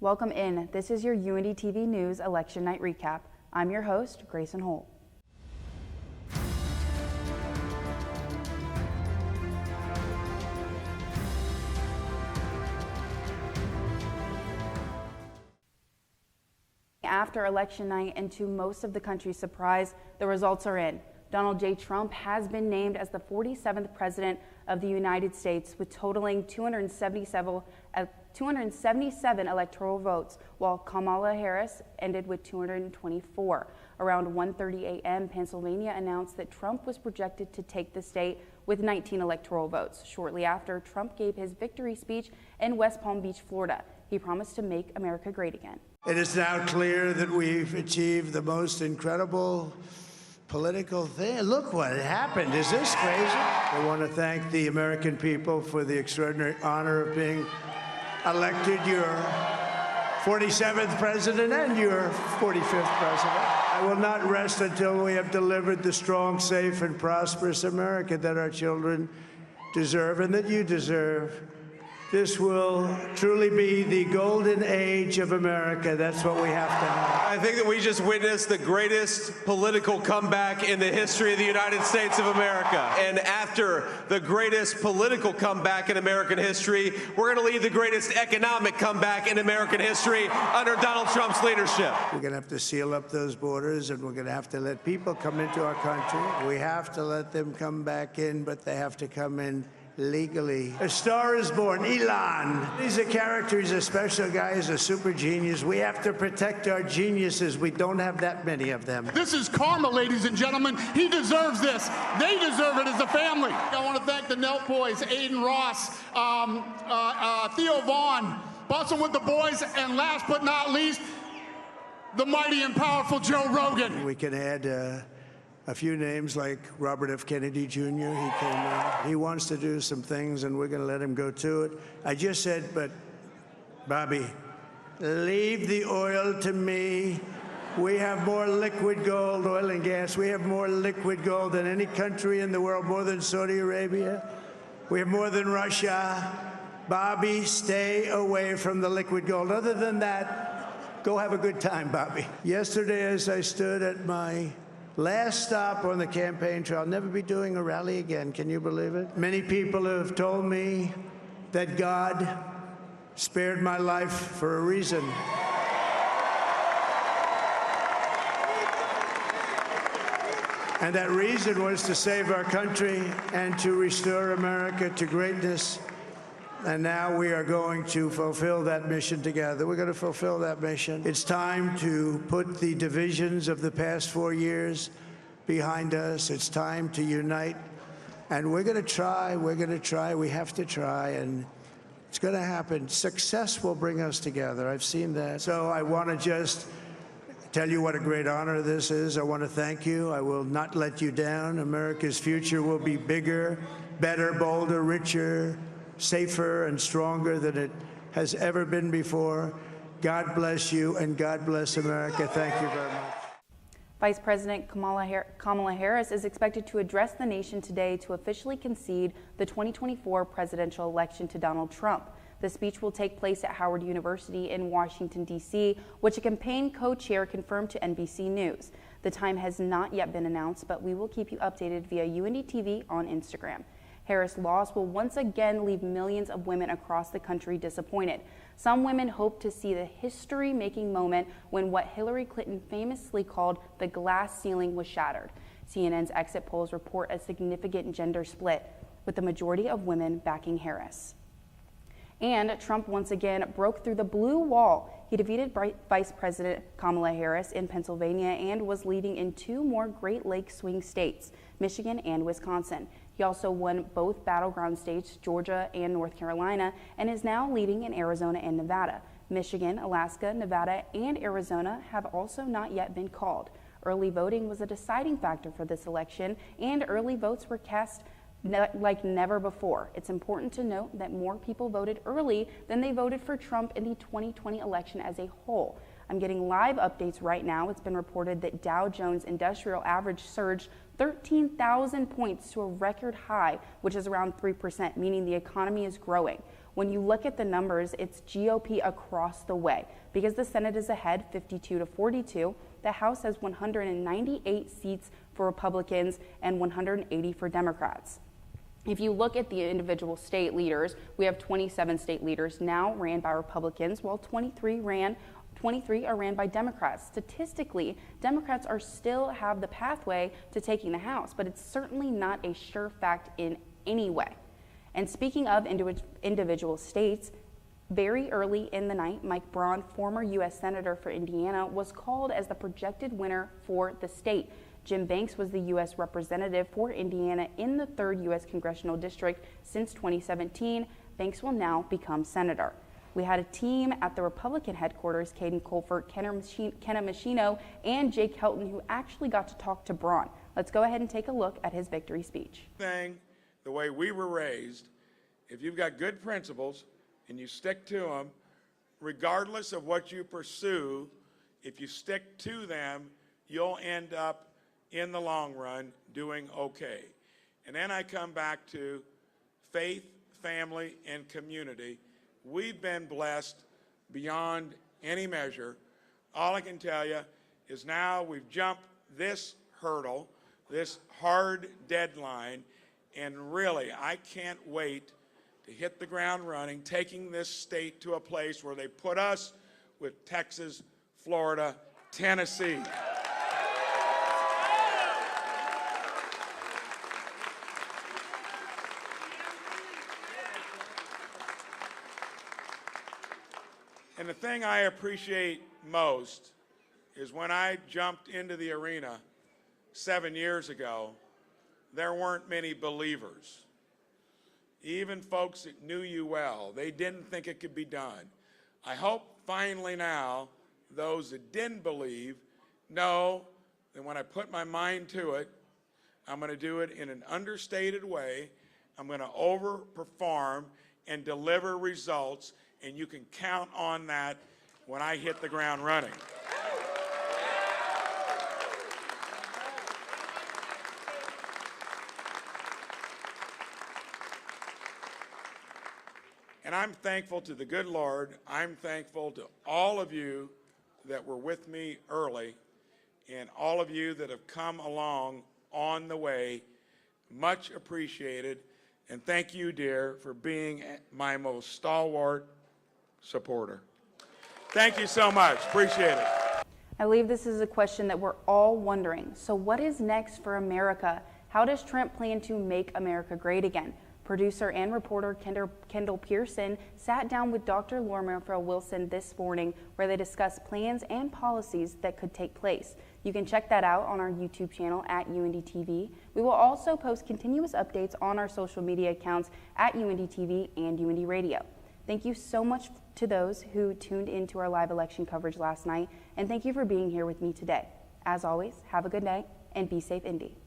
Welcome in. This is your Uindy TV News Election Night Recap. I'm your host, Grayson Holt. After election night, and to most of the country's surprise, the results are in. Donald J. Trump has been named as the 47th President of the United States with totaling 277 electoral votes, while Kamala Harris ended with 224. Around 1:30 a.m., Pennsylvania announced that Trump was projected to take the state with 19 electoral votes. Shortly after, Trump gave his victory speech in West Palm Beach, Florida. He promised to make America great again. It is now clear that we've achieved the most incredible political thing. Look what happened. Is this crazy? I want to thank the American people for the extraordinary honor of being elected your 47th president and your 45th president. I will not rest until we have delivered the strong, safe, and prosperous America that our children deserve and that you deserve. This will truly be the golden age of America. That's what we have to have. I think that we just witnessed the greatest political comeback in the history of the United States of America. And after the greatest political comeback in American history, we're going to lead the greatest economic comeback in American history under Donald Trump's leadership. We're going to have to seal up those borders, and we're going to have to let people come into our country. We have to let them come back in, but they have to come in legally. A star is born, Elon. He's a character, he's a special guy, he's a super genius. We have to protect our geniuses. We don't have that many of them. This is karma, ladies and gentlemen. He deserves this. They deserve it as a family. I want to thank the Nelt boys, Aiden Ross, Theo Vaughn, Bustin' with the Boys, and last but not least, the mighty and powerful Joe Rogan. We can add a few names like Robert F. Kennedy Jr. He wants to do some things, and we're going to let him go to it. I just said, but Bobby, leave the oil to me. We have more liquid gold, oil and gas. We have more liquid gold than any country in the world, more than Saudi Arabia. We have more than Russia. Bobby, stay away from the liquid gold. Other than that, go have a good time, Bobby. Yesterday, as I stood at my last stop on the campaign trail, I'll never be doing a rally again. Can you believe it? Many people have told me that God spared my life for a reason. And that reason was to save our country and to restore America to greatness. And now we are going to fulfill that mission together. We're going to fulfill that mission. It's time to put the divisions of the past 4 years behind us. It's time to unite. And we're going to try. We're going to try. We have to try. And it's going to happen. Success will bring us together. I've seen that. So I want to just tell you what a great honor this is. I want to thank you. I will not let you down. America's future will be bigger, better, bolder, richer, safer and stronger than it has ever been before. God bless you, and God bless America. Thank you very much. Vice President Kamala Harris is expected to address the nation today to officially concede the 2024 presidential election to Donald Trump. The speech will take place at Howard University in Washington, D.C., which a campaign co-chair confirmed to NBC News. The time has not yet been announced, but we will keep you updated via Uindy TV on Instagram. Harris' loss will once again leave millions of women across the country disappointed. Some women hope to see the history-making moment when what Hillary Clinton famously called the glass ceiling was shattered. CNN's exit polls report a significant gender split, with the majority of women backing Harris. And Trump once again broke through the blue wall. He defeated Vice President Kamala Harris in Pennsylvania and was leading in 2 more Great Lakes swing states, Michigan and Wisconsin. He also won both battleground states, Georgia and North Carolina, and is now leading in Arizona and Nevada. Michigan, Alaska, Nevada, and Arizona have also not yet been called. Early voting was a deciding factor for this election, and early votes were cast like never before. It's important to note that more people voted early than they voted for Trump in the 2020 election as a whole. I'm getting live updates right now. It's been reported that Dow Jones Industrial Average surged 13,000 points to a record high, which is around 3%, meaning the economy is growing. When you look at the numbers, it's GOP across the way because the Senate is ahead 52 to 42. The House has 198 seats for Republicans and 180 for Democrats. If you look at the individual state leaders, we have 27 state leaders now ran by Republicans, while 23 are ran by Democrats. Statistically, Democrats still have the pathway to taking the House, but it's certainly not a sure fact in any way. And speaking of individual states, very early in the night, Mike Braun, former U.S. Senator for Indiana, was called as the projected winner for the state. Jim Banks was the U.S. representative for Indiana in the 3rd U.S. Congressional District since 2017. Banks will now become senator. We had a team at the Republican headquarters, Caden Colfort, Kenna Machino, and Jake Helton, who actually got to talk to Braun. Let's go ahead and take a look at his victory speech. The way we were raised, if you've got good principles and you stick to them, regardless of what you pursue, if you stick to them, you'll end up in the long run doing okay. And then I come back to faith, family, and community. We've been blessed beyond any measure. All I can tell you is now we've jumped this hurdle, this hard deadline, and really I can't wait to hit the ground running, taking this state to a place where they put us with Texas, Florida, Tennessee. And the thing I appreciate most is when I jumped into the arena 7 years ago, there weren't many believers. Even folks that knew you well, they didn't think it could be done. I hope finally now, those that didn't believe know that when I put my mind to it, I'm going to do it in an understated way. I'm going to overperform and deliver results, and you can count on that when I hit the ground running. And I'm thankful to the good Lord. I'm thankful to all of you that were with me early and all of you that have come along on the way. Much appreciated. And thank you, dear, for being my most stalwart supporter. Thank you so much. Appreciate it. I believe this is a question that we're all wondering. So what is next for America? How does Trump plan to make America great again? Producer and reporter Kendall Pearson sat down with Dr. Laura Wilson this morning where they discussed plans and policies that could take place. You can check that out on our YouTube channel at Uindy TV. We will also post continuous updates on our social media accounts at Uindy TV and Uindy Radio. Thank you so much to those who tuned into our live election coverage last night, and thank you for being here with me today. As always, have a good night and be safe, Indy.